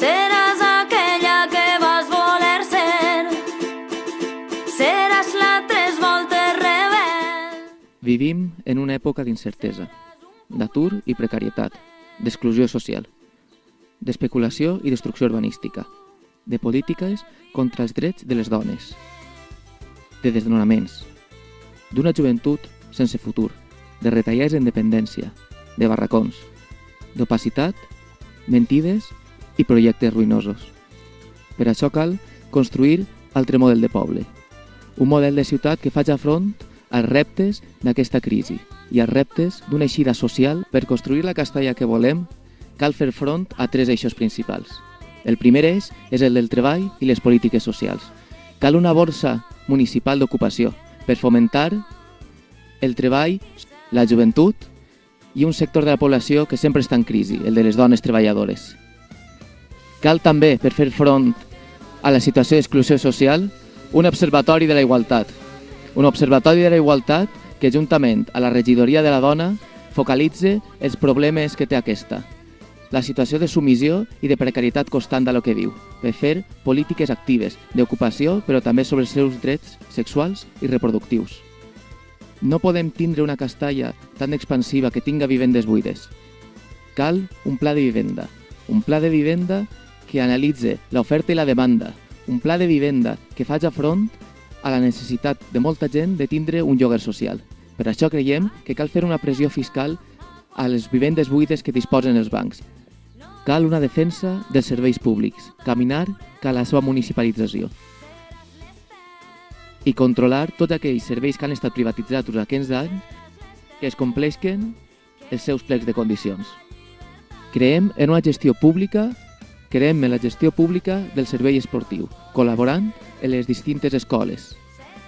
Seràs aquella que vas voler ser. Seràs la tres voltes rebel. Vivim en una època d'incertesa, d'atur i precarietat, d'exclusió social, d'especulació i destrucció urbanística, de polítiques contra els drets de les dones, de desnonaments, d'una joventut sense futur, de retallades en dependència, de barracons, d'opacitat, mentides i projectes ruïnosos. Per això cal construir altre model de poble, un model de ciutat que faci front als reptes d'aquesta crisi i als reptes d'una eixida social. Per construir la Castalla que volem, cal fer front a tres eixos principals. El primer eix és el del treball i les polítiques socials. Cal una borsa municipal d'ocupació per fomentar el treball, la joventut i un sector de la població que sempre està en crisi, el de les dones treballadores. Cal també, per fer front a la situació d'exclusió social, un observatori de la igualtat. Un observatori de la igualtat que, juntament a la regidoria de la dona, focalitze els problemes que té aquesta. La situació de submissió i de precarietat constant de lo que viu, per fer polítiques actives d'ocupació, però també sobre els seus drets sexuals i reproductius. No podem tindre una Castalla tan expansiva que tinga vivendes buides. Cal un pla de vivenda que analitze l'oferta i la demanda, un pla de vivenda que faci front a la necessitat de molta gent de tindre un lloguer social. Per això creiem que cal fer una pressió fiscal a les vivendes buides que disposen els bancs. Cal una defensa dels serveis públics, caminar cap a la seva municipalització i controlar tots aquells serveis que han estat privatitzats durant aquests anys que es compleixen els seus plecs de condicions. Creiem en una gestió pública, creiem en la gestió pública del servei esportiu, col·laborant en les distintes escoles.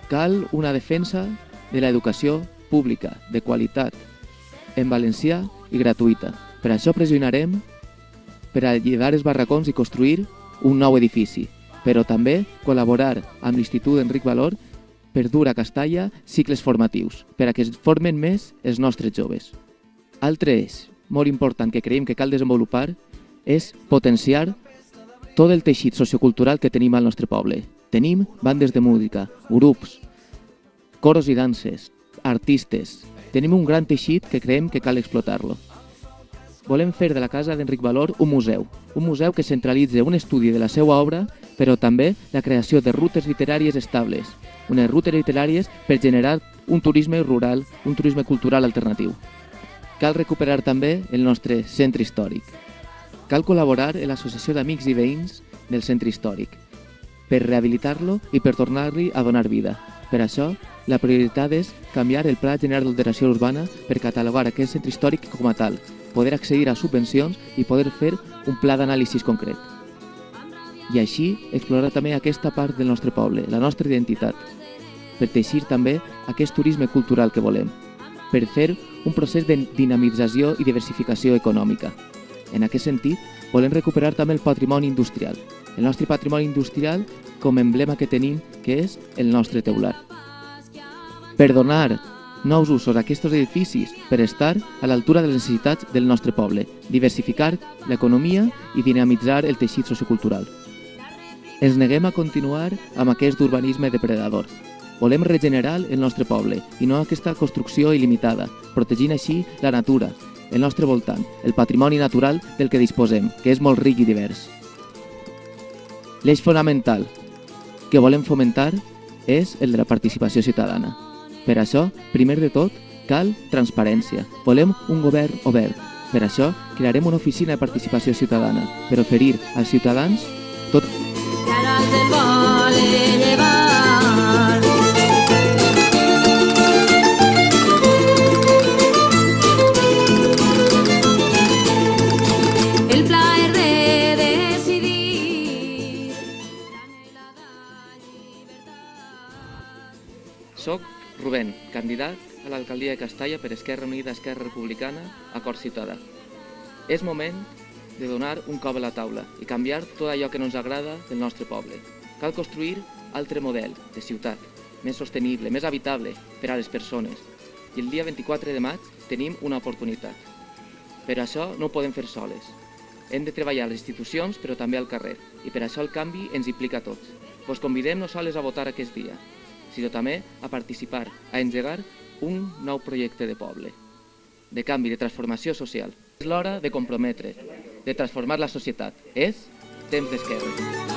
Cal una defensa de l'educació pública, de qualitat, en valencià i gratuïta. Per això pressionarem per alliberar els barracons i construir un nou edifici, però també col·laborar amb l'Institut Enric Valor per dur a Castalla cicles formatius, per a que es formen més els nostres joves. Altre eix molt important que creiem que cal desenvolupar és potenciar tot el teixit sociocultural que tenim al nostre poble. Tenim bandes de música, grups, coros i danses, artistes. Tenim un gran teixit que creiem que cal explotar-lo. Volem fer de la Casa d'Enric Valor un museu que centralitzi un estudi de la seva obra, però també la creació de rutes literàries estables, unes rutes literàries per generar un turisme rural, un turisme cultural alternatiu. Cal recuperar també el nostre centre històric. Cal col·laborar en l'associació d'amics i veïns del centre històric per rehabilitar-lo i per tornar-li a donar vida. Per això, la prioritat és canviar el Pla General d'Ordenació Urbana per catalogar aquest centre històric com a tal, poder accedir a subvencions i poder fer un pla d'anàlisi concret. I així explorar també aquesta part del nostre poble, la nostra identitat, per teixir també aquest turisme cultural que volem, per fer un procés de dinamització i diversificació econòmica. En aquest sentit, volem recuperar també el patrimoni industrial, el nostre patrimoni industrial com a emblema que tenim, que és el nostre teular. Per donar nous usos a aquests edificis, per estar a l'altura de les necessitats del nostre poble, diversificar l'economia i dinamitzar el teixit sociocultural. Ens neguem a continuar amb aquest urbanisme depredador. Volem regenerar el nostre poble i no aquesta construcció il·limitada, protegint així la natura, el nostre voltant, el patrimoni natural del que disposem, que és molt ric i divers. L'eix fonamental que volem fomentar és el de la participació ciutadana. Per això, primer de tot, cal transparència. Volem un govern obert. Per això, crearem una oficina de participació ciutadana per oferir als ciutadans tot... Soc Rubén, candidat a l'alcaldia de Castalla per Esquerra Unida, Esquerra Republicana, Acord Ciutadà. És moment de donar un cop a la taula i canviar tot allò que no ens agrada del nostre poble. Cal construir altre model de ciutat, més sostenible, més habitable per a les persones. I el dia 24 de maig tenim una oportunitat. Per això no ho podem fer soles. Hem de treballar a les institucions, però també al carrer, i per això el canvi ens implica a tots. Vos convidem no sols a votar aquest dia, sinó també a participar, a engegar un nou projecte de poble, de canvi, de transformació social. És l'hora de comprometre, de transformar la societat. És temps d'esquerra.